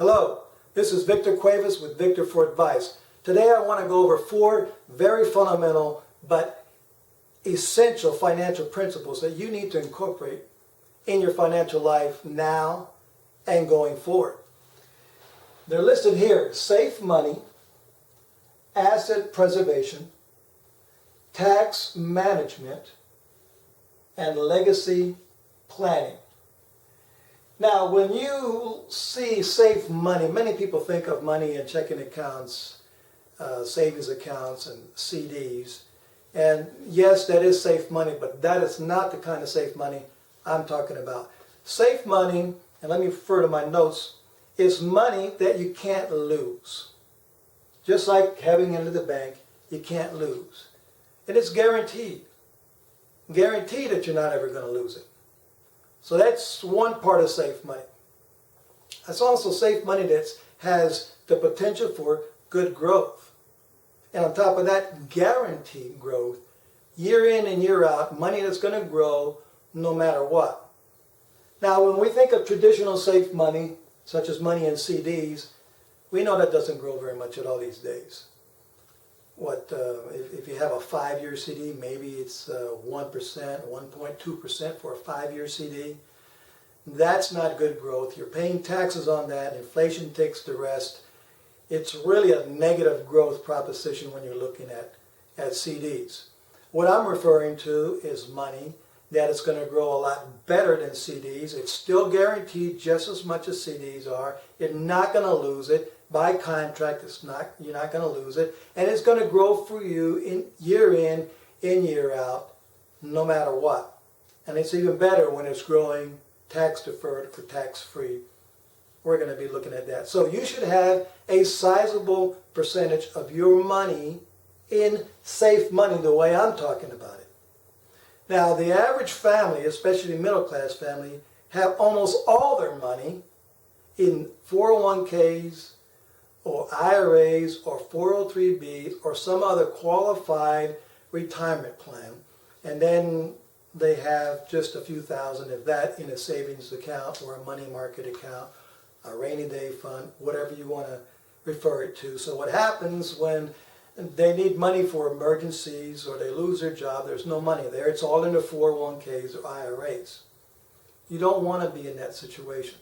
Hello, this is Victor Cuevas with Victor for Advice. Today I want to go over 4 very fundamental but essential financial principles that you need to incorporate in your financial life now and going forward. They're listed here: safe money, asset preservation, tax management, and legacy planning. Now, when you see safe money, many people think of money in checking accounts, savings accounts, and CDs. And yes, that is safe money, but that is not the kind of safe money I'm talking about. Safe money, and let me refer to my notes, is money that you can't lose. Just like having it in the bank, you can't lose. And it's guaranteed. Guaranteed that you're not ever going to lose it. So that's one part of safe money. That's also safe money that has the potential for good growth. And on top of that, guaranteed growth, year in and year out, money that's going to grow no matter what. Now, when we think of traditional safe money, such as money in CDs, we know that doesn't grow very much at all these days. If you have a 5-year CD, maybe it's 1%, 1.2% for a 5-year CD. That's not good growth. You're paying taxes on that. Inflation takes the rest. It's really a negative growth proposition when you're looking at CDs. What I'm referring to is money that is going to grow a lot better than CDs. It's still guaranteed just as much as CDs are. You're not going to lose it. By contract, you're not going to lose it. And it's going to grow for you in, year out, no matter what. And it's even better when it's growing tax deferred or tax free. We're going to be looking at that. So you should have a sizable percentage of your money in safe money the way I'm talking about it. Now, the average family, especially middle class family, have almost all their money in 401ks, or IRAs, or 403bs, or some other qualified retirement plan. And then they have just a few thousand, if that, in a savings account or a money market account, a rainy day fund, whatever you want to refer it to. So what happens when they need money for emergencies or they lose their job, there's no money there. It's all in the 401ks or IRAs. You don't want to be in that situation.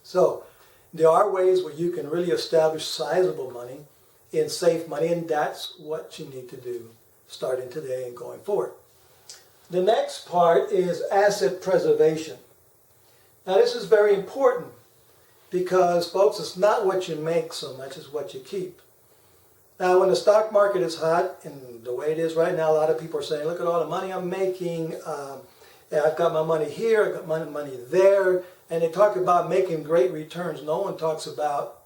So there are ways where you can really establish sizable money in safe money, and that's what you need to do starting today and going forward. The next part is asset preservation. Now, this is very important because, folks, it's not what you make so much as what you keep. Now, when the stock market is hot, and the way it is right now, a lot of people are saying, look at all the money I'm making. I've got my money here, I've got my money there. And they talk about making great returns. No one talks about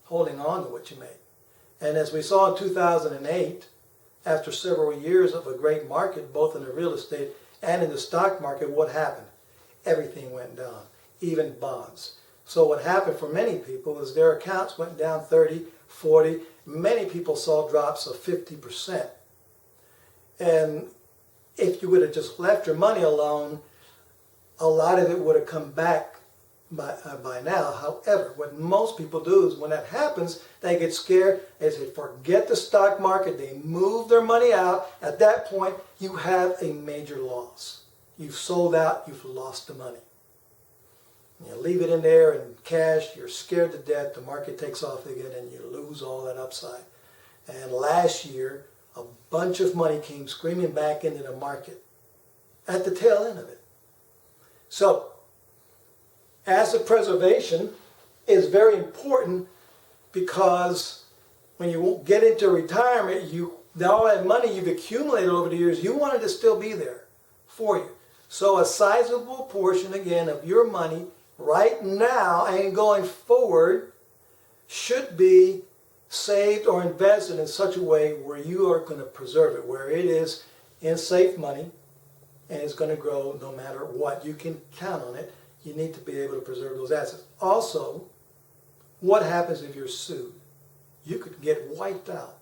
holding on to what you make. And as we saw in 2008, after several years of a great market, both in the real estate and in the stock market, what happened? Everything went down, even bonds. So what happened for many people is their accounts went down 30, 40. Many people saw drops of 50%. And if you would have just left your money alone, a lot of it would have come back by now. However, what most people do is when that happens, they get scared, they say forget the stock market, they move their money out. At that point, you have a major loss. You've sold out, you've lost the money. You leave it in there in cash, you're scared to death, the market takes off again and you lose all that upside. And last year, a bunch of money came screaming back into the market at the tail end of it. So, asset preservation is very important because when you get into retirement, all that money you've accumulated over the years, you want it to still be there for you. So a sizable portion, again, of your money right now and going forward should be saved or invested in such a way where you are going to preserve it, where it is in safe money and it's going to grow no matter what. You can count on it. You need to be able to preserve those assets. Also, what happens if you're sued? You could get wiped out.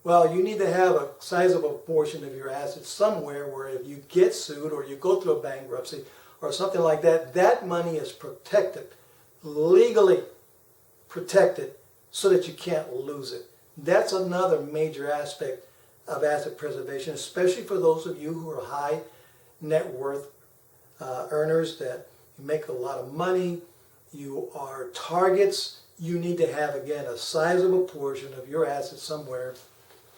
Well, you need to have a sizable portion of your assets somewhere where if you get sued or you go through a bankruptcy or something like that, that money is protected legally protected so that you can't lose it. That's another major aspect of asset preservation, especially for those of you who are high net worth earners that make a lot of money, you are targets. You need to have, again, a sizable portion of your assets somewhere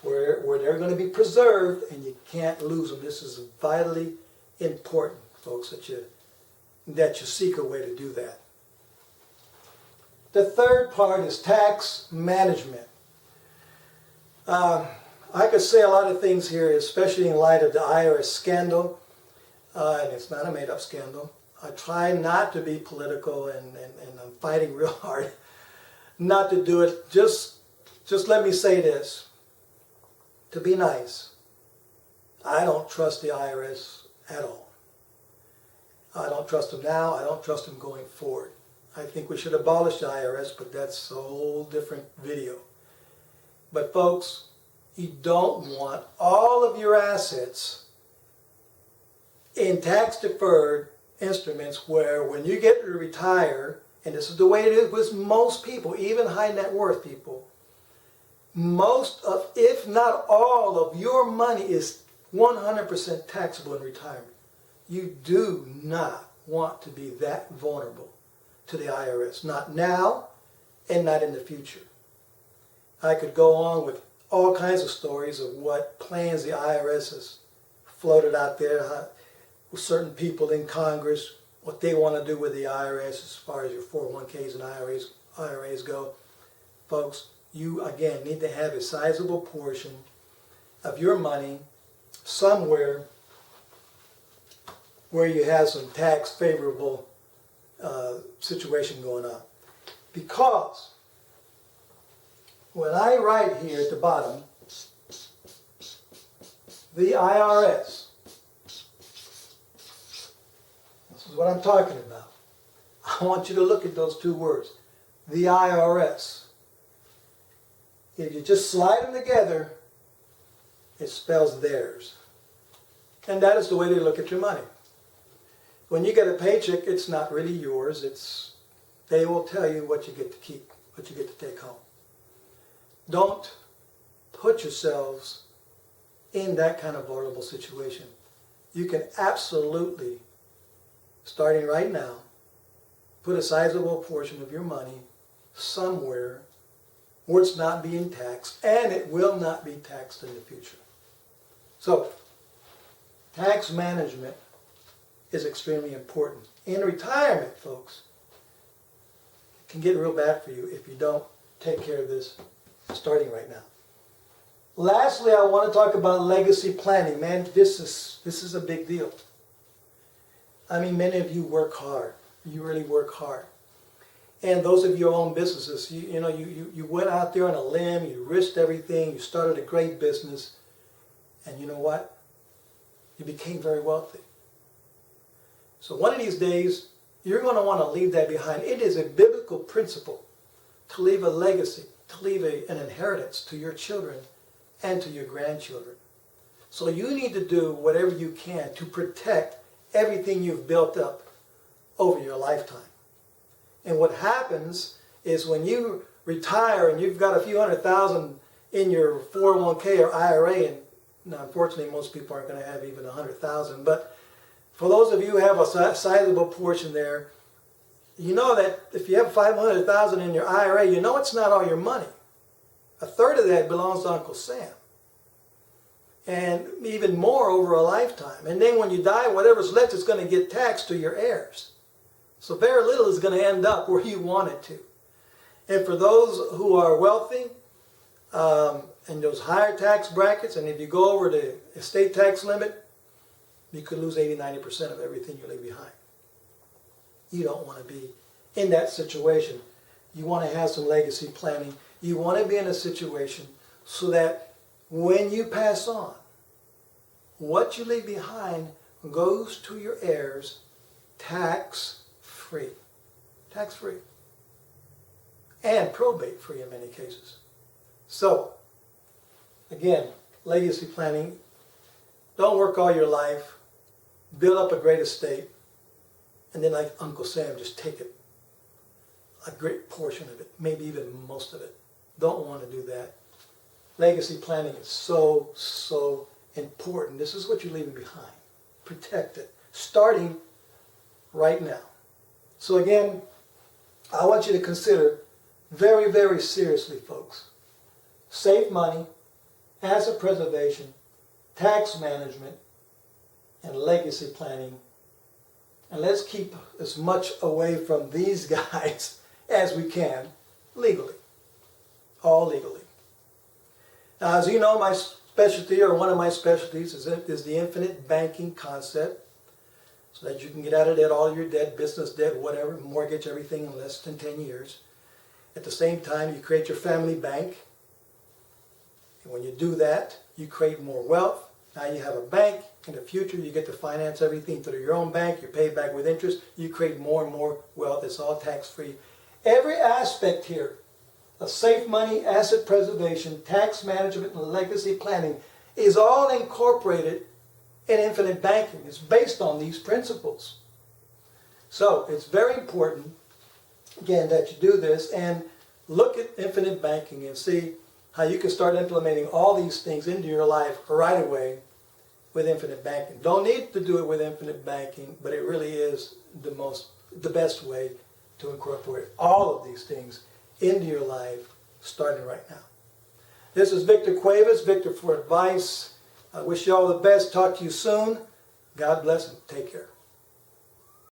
where they're going to be preserved and you can't lose them. This is vitally important, folks, that you seek a way to do that. The third part is tax management. I could say a lot of things here, especially in light of the IRS scandal, and it's not a made-up scandal. I try not to be political, and I'm fighting real hard not to do it. Just let me say this, to be nice. I don't trust the IRS at all. I don't trust them now. I don't trust them going forward. I think we should abolish the IRS, but that's a whole different video. But folks, you don't want all of your assets in tax-deferred instruments where when you get to retire, and this is the way it is with most people, even high net worth people, most of, if not all of your money is 100% taxable in retirement. You do not want to be that vulnerable to the IRS. Not now and not in the future. I could go on with all kinds of stories of what plans the IRS has floated out there, with certain people in Congress, what they want to do with the IRS as far as your 401ks and IRAs go. Folks, you again need to have a sizable portion of your money somewhere where you have some tax favorable situation going on. Because when I write here at the bottom, the IRS, this is what I'm talking about. I want you to look at those two words, the IRS. If you just slide them together, it spells theirs. And that is the way they look at your money. When you get a paycheck, it's not really yours. They will tell you what you get to keep, what you get to take home. Don't put yourselves in that kind of vulnerable situation. You can absolutely, starting right now, put a sizable portion of your money somewhere where it's not being taxed, and it will not be taxed in the future. So, tax management is extremely important. In retirement, folks, it can get real bad for you if you don't take care of this starting right now. Lastly, I want to talk about legacy planning. Man, this is a big deal. I mean, many of you work hard. You really work hard. And those of you who own businesses, you went out there on a limb, you risked everything, you started a great business, and you know what? You became very wealthy. So one of these days, you're going to want to leave that behind. It is a biblical principle to leave a legacy, to leave an inheritance to your children and to your grandchildren. So you need to do whatever you can to protect everything you've built up over your lifetime. And what happens is when you retire and you've got a few $100,000 in your 401k or IRA, and now unfortunately most people aren't going to have even $100,000, but for those of you who have a sizable portion there, you know that if you have $500,000 in your IRA, you know it's not all your money. A third of that belongs to Uncle Sam. And even more over a lifetime. And then when you die, whatever's left is going to get taxed to your heirs. So very little is going to end up where you want it to. And for those who are wealthy, and those higher tax brackets, and if you go over the estate tax limit, you could lose 80-90% of everything you leave behind. You don't want to be in that situation. You want to have some legacy planning. You want to be in a situation so that when you pass on, what you leave behind goes to your heirs tax-free. Tax-free. And probate-free in many cases. So, again, legacy planning. Don't work all your life. Build up a great estate. And then like Uncle Sam, just take it. a great portion of it, maybe even most of it. Don't want to do that. Legacy planning is so, so important. This is what you're leaving behind. Protect it, starting right now. So again, I want you to consider very, very seriously, folks. Save money, asset preservation, tax management, and legacy planning. And let's keep as much away from these guys as we can legally. All legally. Now, as you know, my specialty, or one of my specialties, is the infinite banking concept, so that you can get out of debt, all your debt, business debt, whatever, mortgage, everything in less than 10 years. At the same time, you create your family bank. And when you do that, you create more wealth. Now you have a bank. In the future, you get to finance everything through your own bank. You pay back with interest. You create more and more wealth. It's all tax-free. Every aspect here of safe money, asset preservation, tax management, and legacy planning is all incorporated in infinite banking. It's based on these principles. So it's very important, again, that you do this and look at infinite banking and see how you can start implementing all these things into your life right away with infinite banking. Don't need to do it with infinite banking, but it really is the best way to incorporate all of these things into your life starting right now. This is Victor Cuevas, Victor for Advice. I wish you all the best. Talk to you soon. God bless and take care.